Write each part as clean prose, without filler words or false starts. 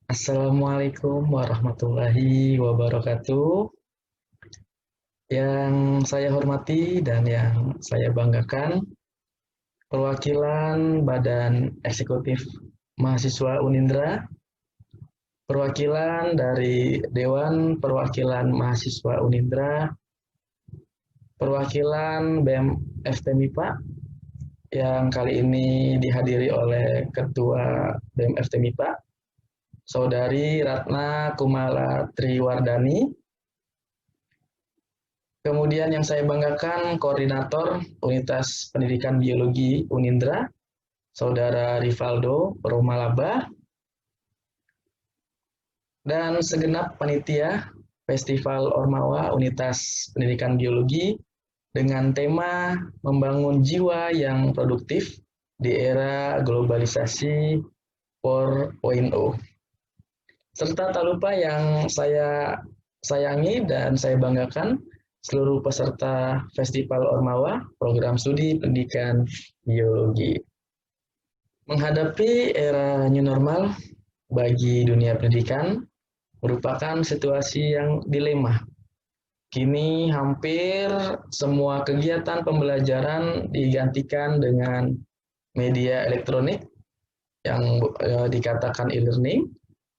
Assalamualaikum warahmatullahi wabarakatuh. Yang saya hormati dan yang saya banggakan, perwakilan Badan Eksekutif Mahasiswa Unindra, perwakilan dari Dewan Perwakilan Mahasiswa Unindra, perwakilan BEM FTMIPA yang kali ini dihadiri oleh Ketua BEM FTMIPA, Saudari Ratna Kumala Triwardani. Kemudian yang saya banggakan, Koordinator Unitas Pendidikan Biologi Unindra, Saudara Rivaldo Romalaba, dan segenap panitia Festival Ormawa Unitas Pendidikan Biologi dengan tema Membangun Jiwa yang Produktif di Era Globalisasi 4.0. Serta tak lupa yang saya sayangi dan saya banggakan, seluruh peserta Festival Ormawa, program studi pendidikan biologi. Menghadapi era new normal bagi dunia pendidikan merupakan situasi yang dilema. Kini hampir semua kegiatan pembelajaran digantikan dengan media elektronik yang dikatakan e-learning,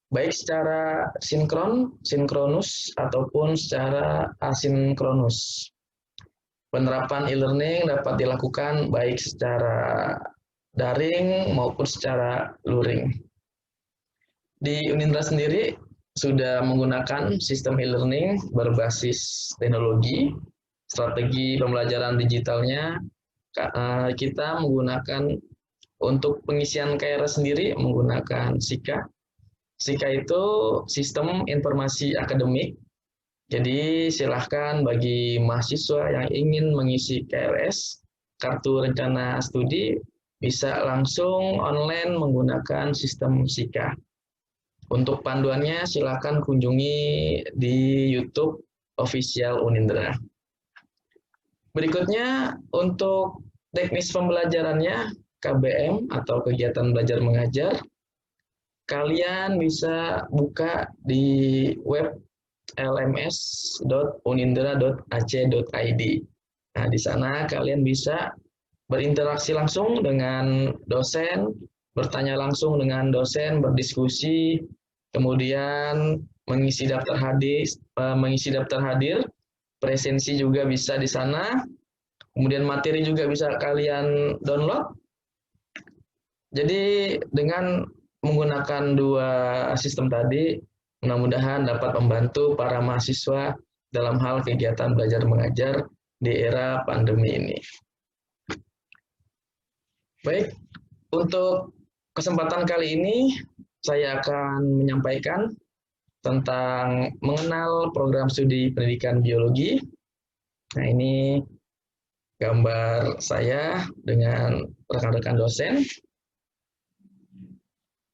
baik secara sinkronus, ataupun secara asinkronus. Penerapan e-learning dapat dilakukan baik secara daring maupun secara luring. Di Unindra sendiri sudah menggunakan sistem e-learning berbasis teknologi, strategi pembelajaran digitalnya. Kita menggunakan untuk pengisian KRS sendiri menggunakan SIKA. SIKA itu Sistem Informasi Akademik. Jadi silahkan bagi mahasiswa yang ingin mengisi KRS, Kartu Rencana Studi, bisa langsung online menggunakan sistem SIKA. Untuk panduannya silahkan kunjungi di YouTube Official Unindra. Berikutnya untuk teknis pembelajarannya, KBM atau kegiatan belajar mengajar, kalian bisa buka di web lms.unindra.ac.id. Nah, di sana kalian bisa berinteraksi langsung dengan dosen, bertanya langsung dengan dosen, berdiskusi, kemudian mengisi daftar hadir, presensi juga bisa di sana, kemudian materi juga bisa kalian download. Jadi dengan menggunakan dua sistem tadi, mudah-mudahan dapat membantu para mahasiswa dalam hal kegiatan belajar mengajar di era pandemi ini. Baik, untuk kesempatan kali ini saya akan menyampaikan tentang mengenal program studi pendidikan biologi. Nah, ini gambar saya dengan rekan-rekan dosen.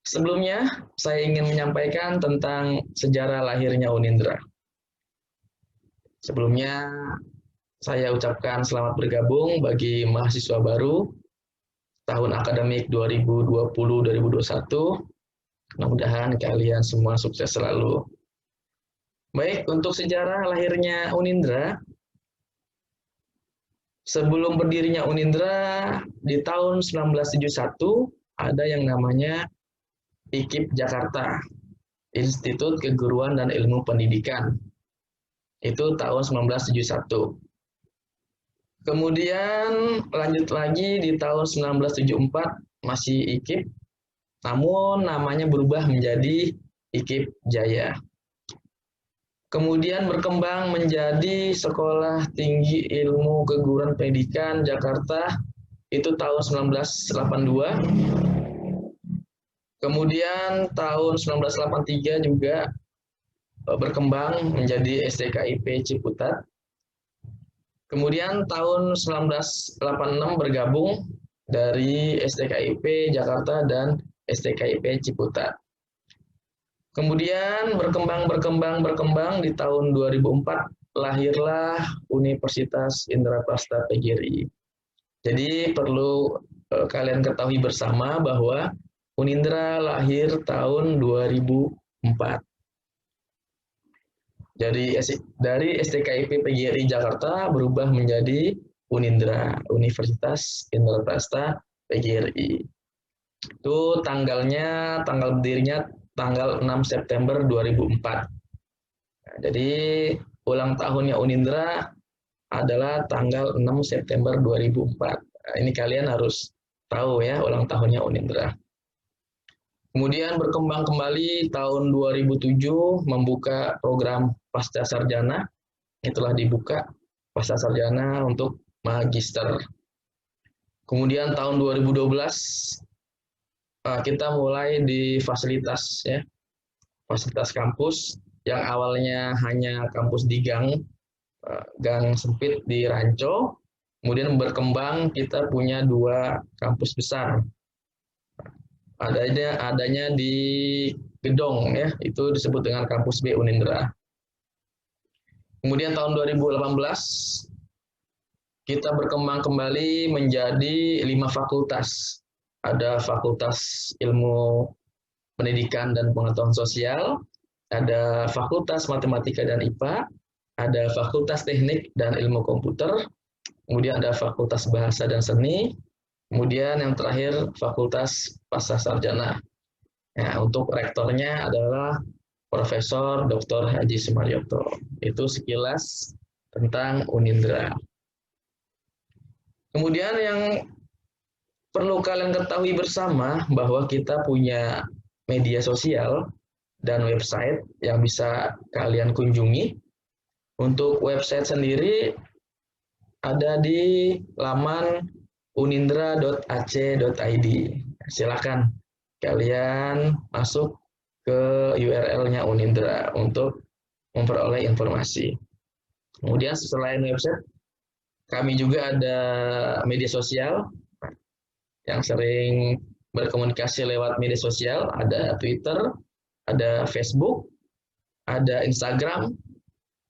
Sebelumnya, saya ingin menyampaikan tentang sejarah lahirnya Unindra. Sebelumnya, saya ucapkan selamat bergabung bagi mahasiswa baru tahun akademik 2020-2021. Mudah-mudahan kalian semua sukses selalu. Baik, untuk sejarah lahirnya Unindra, sebelum berdirinya Unindra di tahun 1971, ada yang namanya IKIP Jakarta, Institut Keguruan dan Ilmu Pendidikan. Itu tahun 1971. Kemudian lanjut lagi di tahun 1974 masih IKIP, namun namanya berubah menjadi IKIP Jaya. Kemudian berkembang menjadi Sekolah Tinggi Ilmu Keguruan Pendidikan Jakarta, itu tahun 1982. Kemudian tahun 1983 juga berkembang menjadi STKIP Ciputat. Kemudian tahun 1986 bergabung dari STKIP Jakarta dan STKIP Ciputat. Kemudian berkembang di tahun 2004 lahirlah Universitas Indraprasta PGRI. Jadi perlu kalian ketahui bersama bahwa Unindra lahir tahun 2004. 2004. Jadi dari STKIP PGRI Jakarta berubah menjadi Unindra, Universitas Indraprasta PGRI. Itu tanggal berdirinya tanggal 6 September 2004. Nah, jadi ulang tahunnya Unindra adalah tanggal 6 September 2004. Nah, ini kalian harus tahu ya ulang tahunnya Unindra. Kemudian berkembang kembali tahun 2007 membuka program Pasca Sarjana. Itulah dibuka Pasca Sarjana untuk magister. Kemudian tahun 2012 kita mulai di fasilitas ya. Fasilitas kampus yang awalnya hanya kampus di gang sempit di Ranco. Kemudian berkembang kita punya 2 kampus besar. Adanya di Gedong ya, itu disebut dengan kampus B Unindra. Kemudian tahun 2018 kita berkembang kembali menjadi 5 fakultas. Ada Fakultas Ilmu Pendidikan dan Pengetahuan Sosial, ada Fakultas Matematika dan IPA, ada Fakultas Teknik dan Ilmu Komputer, kemudian ada Fakultas Bahasa dan Seni, kemudian yang terakhir Fakultas Pasca Sarjana. Ya, untuk rektornya adalah Profesor Dr. Haji Sumaryoto. Itu sekilas tentang Unindra. Kemudian yang perlu kalian ketahui bersama bahwa kita punya media sosial dan website yang bisa kalian kunjungi. Untuk website sendiri ada di laman unindra.ac.id. Silakan kalian masuk ke URL-nya Unindra untuk memperoleh informasi. Kemudian selain website, kami juga ada media sosial yang sering berkomunikasi lewat media sosial, ada Twitter, ada Facebook, ada Instagram,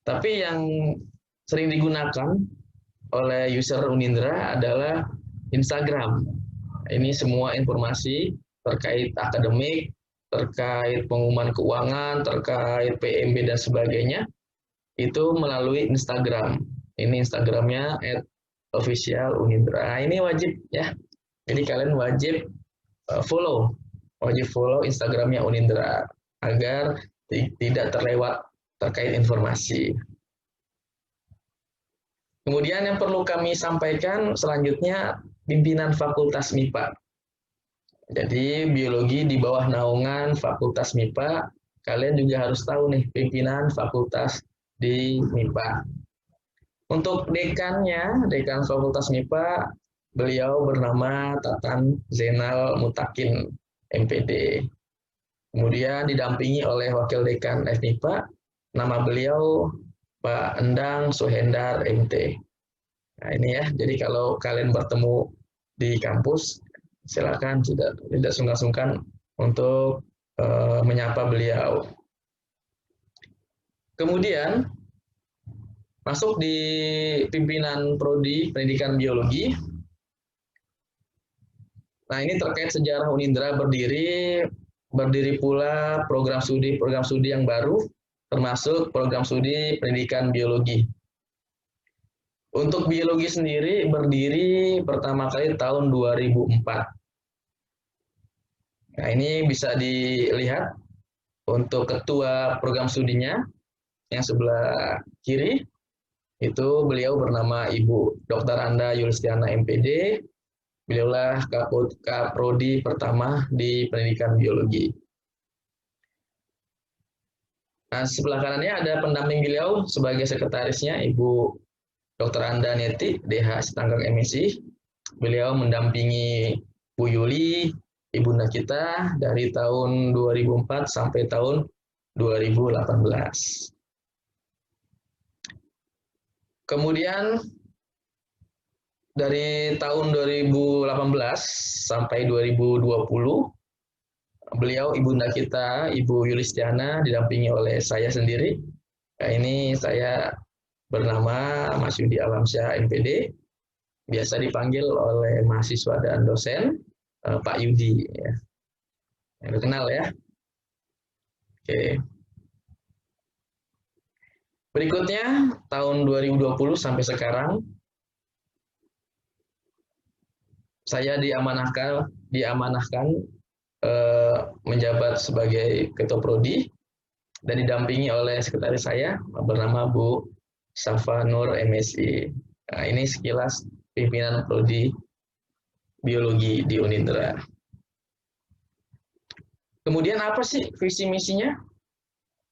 tapi yang sering digunakan oleh user Unindra adalah Instagram. Ini semua informasi terkait akademik, terkait pengumuman keuangan, terkait PMB dan sebagainya, itu melalui Instagram. Ini Instagramnya @officialunindra. Ini wajib ya. Jadi kalian wajib follow Instagramnya Unindra agar tidak terlewat terkait informasi. Kemudian yang perlu kami sampaikan selanjutnya pimpinan Fakultas MIPA. Jadi biologi di bawah naungan Fakultas MIPA, kalian juga harus tahu nih pimpinan fakultas di MIPA. Untuk dekan Fakultas MIPA, beliau bernama Tatan Zainal Mutakin, MPD. Kemudian didampingi oleh Wakil Dekan FMIPA, nama beliau Pak Endang Suhendar, MT. Nah ini ya, jadi kalau kalian bertemu di kampus, silakan tidak sungkan-sungkan untuk menyapa beliau. Kemudian masuk di pimpinan Prodi Pendidikan Biologi. Nah ini terkait sejarah Unindra berdiri pula program studi yang baru, termasuk program studi Pendidikan Biologi. Untuk biologi sendiri berdiri pertama kali tahun 2004. Nah ini bisa dilihat untuk ketua program studinya yang sebelah kiri, itu beliau bernama Ibu Dr. Anda Yulistiana MPD. Beliaulah Kaprodi pertama di Pendidikan Biologi. Nah, sebelah kanannya ada pendamping beliau sebagai sekretarisnya, Ibu Dr. Anda Neti, DH Setanggang MSI. Beliau mendampingi Bu Yuli, ibunda kita, dari tahun 2004 sampai tahun 2018. Kemudian dari tahun 2018 sampai 2020, beliau ibunda kita, Ibu Yulistiana, didampingi oleh saya sendiri. Nah, ini saya bernama Mas Yudi Alamsyah MPD, biasa dipanggil oleh mahasiswa dan dosen Pak Yudi. Ya. Yang kenal ya. Oke. Berikutnya, tahun 2020 sampai sekarang, saya diamanahkan menjabat sebagai Ketua Prodi dan didampingi oleh sekretaris saya bernama Bu Safa Nur MSI. Nah, ini sekilas pimpinan Prodi Biologi di Unindra. Kemudian apa sih visi misinya?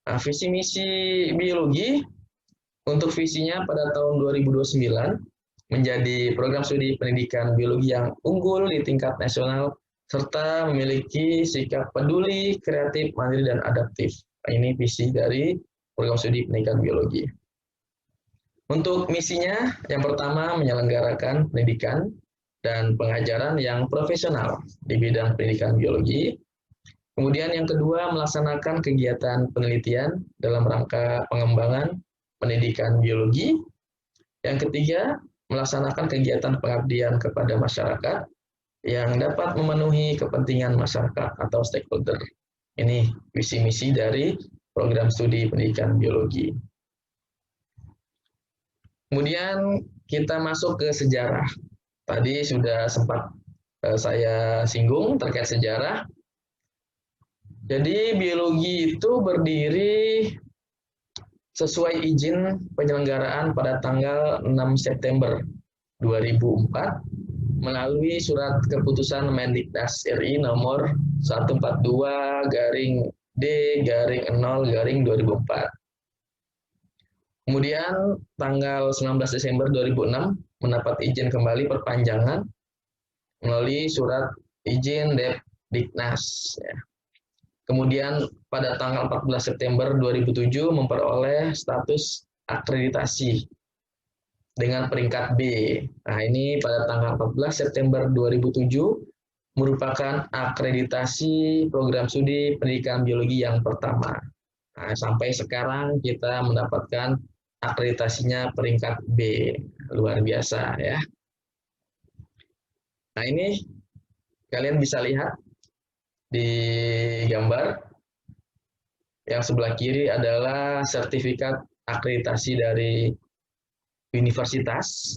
Nah, visi misi biologi untuk visinya pada tahun 2029 menjadi program studi pendidikan biologi yang unggul di tingkat nasional serta memiliki sikap peduli, kreatif, mandiri, dan adaptif. Nah, ini visi dari program studi pendidikan biologi. Untuk misinya, yang pertama menyelenggarakan pendidikan dan pengajaran yang profesional di bidang pendidikan biologi. Kemudian yang kedua, melaksanakan kegiatan penelitian dalam rangka pengembangan pendidikan biologi. Yang ketiga, melaksanakan kegiatan pengabdian kepada masyarakat yang dapat memenuhi kepentingan masyarakat atau stakeholder. Ini visi misi dari program studi pendidikan biologi. Kemudian kita masuk ke sejarah. Tadi sudah sempat saya singgung terkait sejarah. Jadi biologi itu berdiri sesuai izin penyelenggaraan pada tanggal 6 September 2004 melalui surat keputusan Mendiknas RI nomor 142-D-0-2004. Kemudian tanggal 19 Desember 2006 mendapat izin kembali perpanjangan melalui surat izin Depdiknas. Kemudian pada tanggal 14 September 2007 memperoleh status akreditasi dengan peringkat B. Nah, ini pada tanggal 14 September 2007 merupakan akreditasi program studi pendidikan biologi yang pertama. Nah, sampai sekarang kita mendapatkan akreditasinya peringkat B. Luar biasa ya. Nah, ini kalian bisa lihat di gambar. Yang sebelah kiri adalah sertifikat akreditasi dari universitas.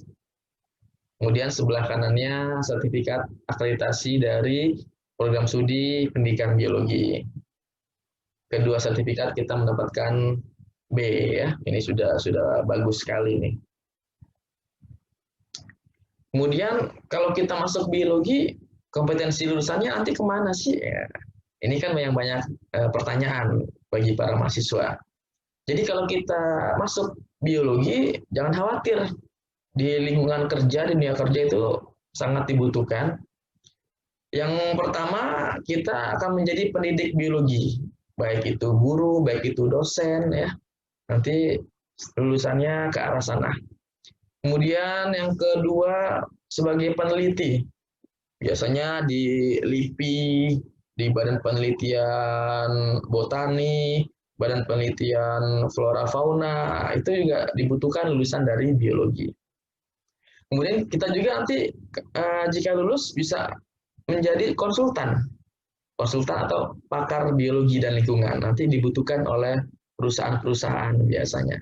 Kemudian sebelah kanannya sertifikat akreditasi dari program studi pendidikan biologi. Kedua sertifikat kita mendapatkan B ya. Ini sudah bagus sekali nih. Kemudian kalau kita masuk biologi, kompetensi lulusannya nanti kemana sih? Ya, ini kan yang banyak pertanyaan bagi para mahasiswa. Jadi kalau kita masuk biologi, jangan khawatir. Di lingkungan kerja, di dunia kerja itu sangat dibutuhkan. Yang pertama, kita akan menjadi pendidik biologi. Baik itu guru, baik itu dosen, ya. Nanti lulusannya ke arah sana. Kemudian yang kedua, sebagai peneliti. Biasanya di LIPI, di Badan Penelitian Botani, Badan Penelitian Flora Fauna, itu juga dibutuhkan lulusan dari biologi. Kemudian kita juga nanti jika lulus bisa menjadi konsultan atau pakar biologi dan lingkungan. Nanti dibutuhkan oleh perusahaan-perusahaan biasanya.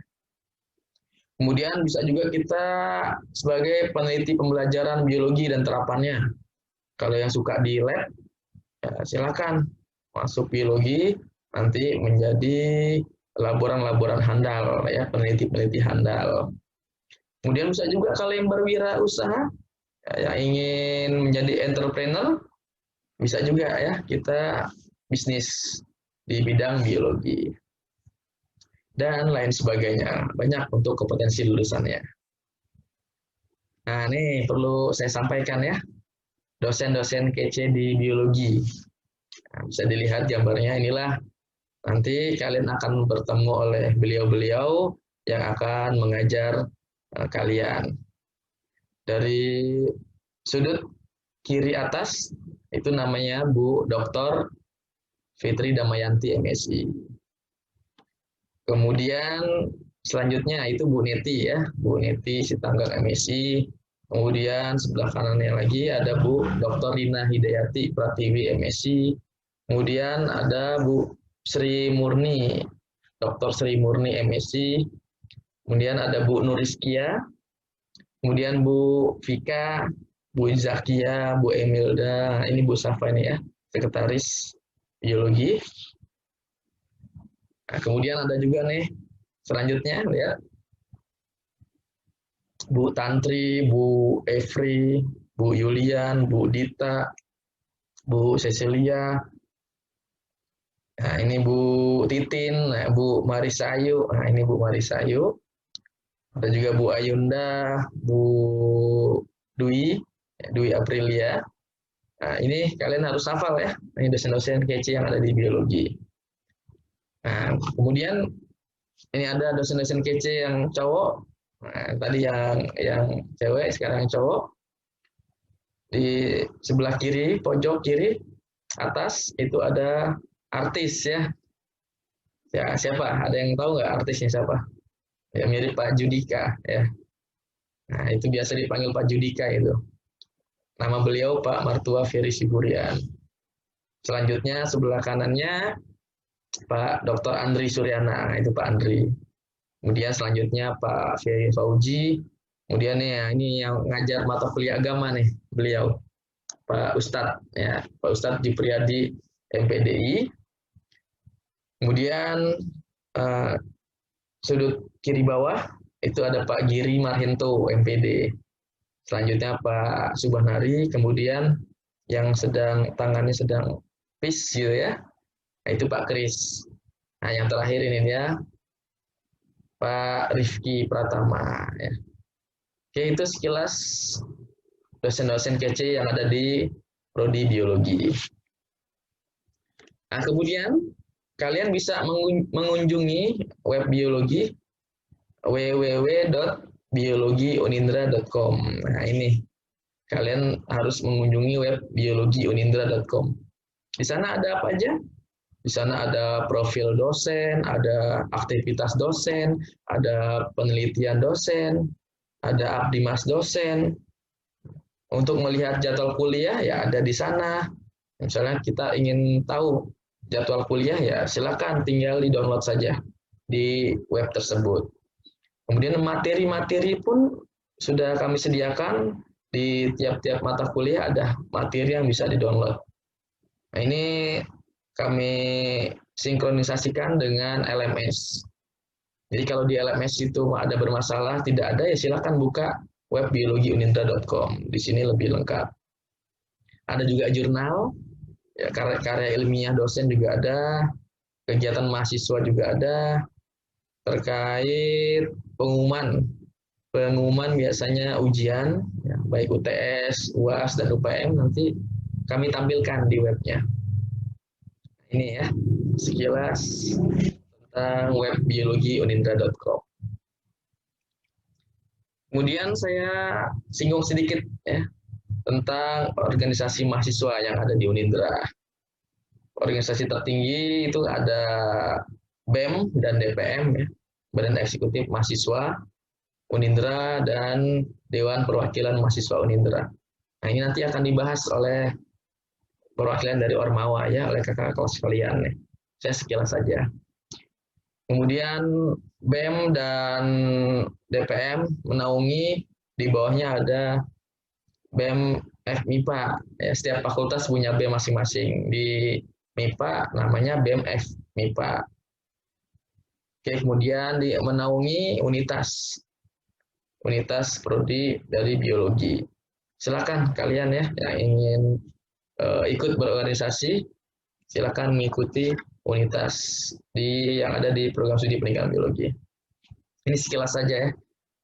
Kemudian bisa juga kita sebagai peneliti pembelajaran biologi dan terapannya. Kalau yang suka di lab, ya silakan masuk biologi, nanti menjadi laboran-laboran handal, ya peneliti-peneliti handal. Kemudian bisa juga kalau yang berwirausaha, ya, yang ingin menjadi entrepreneur, bisa juga ya kita bisnis di bidang biologi. Dan lain sebagainya. Banyak untuk kompetensi lulusannya. Nah, ini perlu saya sampaikan ya. Dosen-dosen kece di biologi. Nah, bisa dilihat gambarnya inilah. Nanti kalian akan bertemu oleh beliau-beliau yang akan mengajar kalian. Dari sudut kiri atas, itu namanya Bu Dr. Fitri Damayanti MSI. Kemudian selanjutnya itu Bu Neti ya, Bu Neti Sitanggang MSI. Kemudian sebelah kanannya lagi ada Bu Dr. Rina Hidayati Pratiwi MSI. Kemudian ada Bu Sri Murni, Dr. Sri Murni MSc, kemudian ada Bu Nuriskia, kemudian Bu Vika, Bu Zakia, Bu Emilda, ini Bu Safa ini ya, sekretaris biologi. Nah, kemudian ada juga nih selanjutnya lihat Bu Tantri, Bu Evri, Bu Yulian, Bu Dita, Bu Cecilia. Nah, ini Bu Titin, nah, Bu Marisayu. Nah, ini Bu Marisayu. Ada juga Bu Ayunda, Bu Dwi, Dwi Aprilia. Nah, ini kalian harus hafal ya. Ini dosen-dosen kece yang ada di biologi. Nah, kemudian ini ada dosen-dosen kece yang cowok. Nah, tadi yang cewek, sekarang yang cowok. Di sebelah kiri, pojok kiri, atas itu ada artis ya. Ya, siapa? Ada yang tahu nggak artisnya siapa? Ya, mirip Pak Judika ya. Nah, itu biasa dipanggil Pak Judika itu. Nama beliau Pak Martua Ferry Siburian. Selanjutnya sebelah kanannya Pak Dr. Andri Suryana, itu Pak Andri. Kemudian selanjutnya Pak Ferry Fauji. Kemudian ya ini yang ngajar mata kuliah agama nih, beliau Pak Ustadz ya, Pak Ustadz Dipriyadi MPDI. Kemudian sudut kiri bawah itu ada Pak Giri Marhinto MPD. Selanjutnya Pak Subhanari, kemudian yang tangannya sedang peace gitu ya, nah, itu Pak Kris. Nah yang terakhir ini ya Pak Rifki Pratama ya. Oke, itu sekilas dosen-dosen kece yang ada di prodi biologi. Nah kemudian kalian bisa mengunjungi web biologi www.biologiunindra.com. Nah ini kalian harus mengunjungi web biologiunindra.com. Di sana ada apa aja? Di sana ada profil dosen, ada aktivitas dosen, ada penelitian dosen, ada abdimas dosen. Untuk melihat jadwal kuliah ya ada di sana. Misalnya kita ingin tahu jadwal kuliah ya silakan tinggal di-download saja di web tersebut. Kemudian materi-materi pun sudah kami sediakan di tiap-tiap mata kuliah ada materi yang bisa di-download. Nah, ini kami sinkronisasikan dengan LMS. Jadi kalau di LMS itu ada bermasalah, tidak ada ya silakan buka web biologiunindra.com. Di sini lebih lengkap. Ada juga jurnal, ya, karya ilmiah dosen juga ada, kegiatan mahasiswa juga ada, terkait pengumuman biasanya ujian, ya, baik UTS, UAS, dan UPM nanti kami tampilkan di webnya. Ini ya, sekilas tentang web biologiunindra.com. Kemudian saya singgung sedikit ya tentang organisasi mahasiswa yang ada di Unindra. Organisasi tertinggi itu ada BEM dan DPM ya, Badan Eksekutif Mahasiswa Unindra dan Dewan Perwakilan Mahasiswa Unindra. Nah ini nanti akan dibahas oleh perwakilan dari Ormawa ya, oleh kakak kelas sekalian nih. Saya sekilas saja. Kemudian BEM dan DPM menaungi, di bawahnya ada BEM FMIPA. Ya, setiap fakultas punya BEM masing-masing. Di MIPA namanya BEM FMIPA. Oke, kemudian menaungi unitas prodi dari biologi. Silakan kalian ya yang ingin ikut berorganisasi, silakan mengikuti unitas yang ada di program studi pendidikan biologi. Ini sekilas saja ya,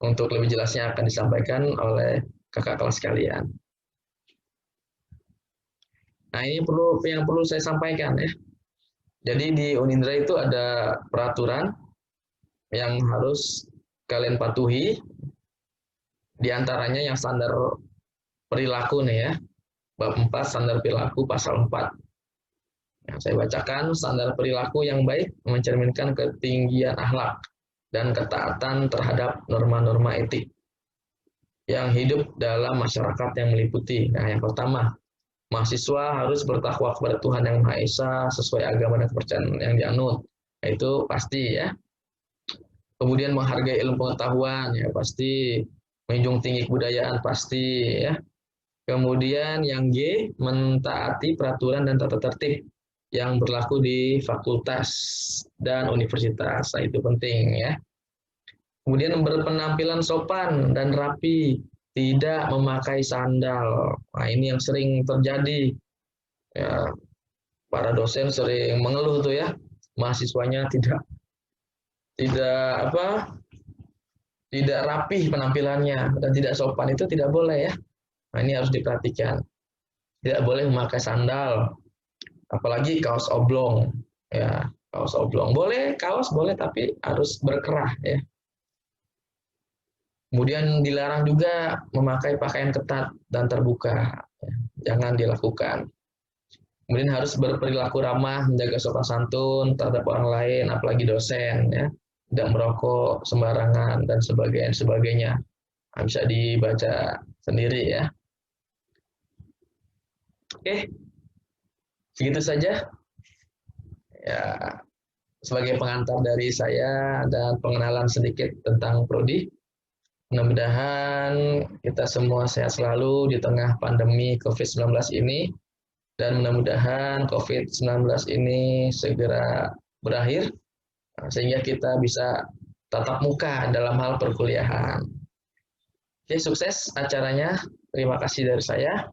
untuk lebih jelasnya akan disampaikan oleh kakak kelas kalian. Nah ini yang perlu saya sampaikan ya. Jadi di Unindra itu ada peraturan yang harus kalian patuhi. Di antaranya yang standar perilaku nih ya. Bab 4 standar perilaku pasal 4. Yang saya bacakan, standar perilaku yang baik mencerminkan ketinggian akhlak dan ketaatan terhadap norma-norma etik yang hidup dalam masyarakat yang meliputi. Nah, yang pertama, Mahasiswa harus bertakwa kepada Tuhan Yang Maha Esa sesuai agama dan kepercayaan yang dianut. Nah, itu pasti ya. Kemudian menghargai ilmu pengetahuan ya pasti, menjunjung tinggi kebudayaan pasti ya. Kemudian yang G, mentaati peraturan dan tata tertib yang berlaku di fakultas dan universitas. Nah, itu penting ya. Kemudian berpenampilan sopan dan rapi, tidak memakai sandal. Nah, ini yang sering terjadi. Ya, para dosen sering mengeluh tuh ya, mahasiswanya tidak apa? Tidak rapih penampilannya dan tidak sopan, itu tidak boleh ya. Nah, ini harus diperhatikan. Tidak boleh memakai sandal, apalagi kaos oblong. Ya, kaos oblong. Boleh kaos boleh tapi harus berkerah ya. Kemudian dilarang juga memakai pakaian ketat dan terbuka. Ya, jangan dilakukan. Kemudian harus berperilaku ramah, menjaga sopan santun terhadap orang lain, apalagi dosen ya. Tidak merokok sembarangan dan sebagainya. Nah, bisa dibaca sendiri ya. Oke, segitu saja. Ya, sebagai pengantar dari saya dan pengenalan sedikit tentang Prodi. Mudah-mudahan kita semua sehat selalu di tengah pandemi COVID-19 ini, dan mudah-mudahan COVID-19 ini segera berakhir sehingga kita bisa tatap muka dalam hal perkuliahan. Oke, sukses acaranya. Terima kasih dari saya.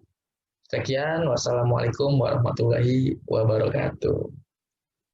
Sekian, wassalamualaikum warahmatullahi wabarakatuh.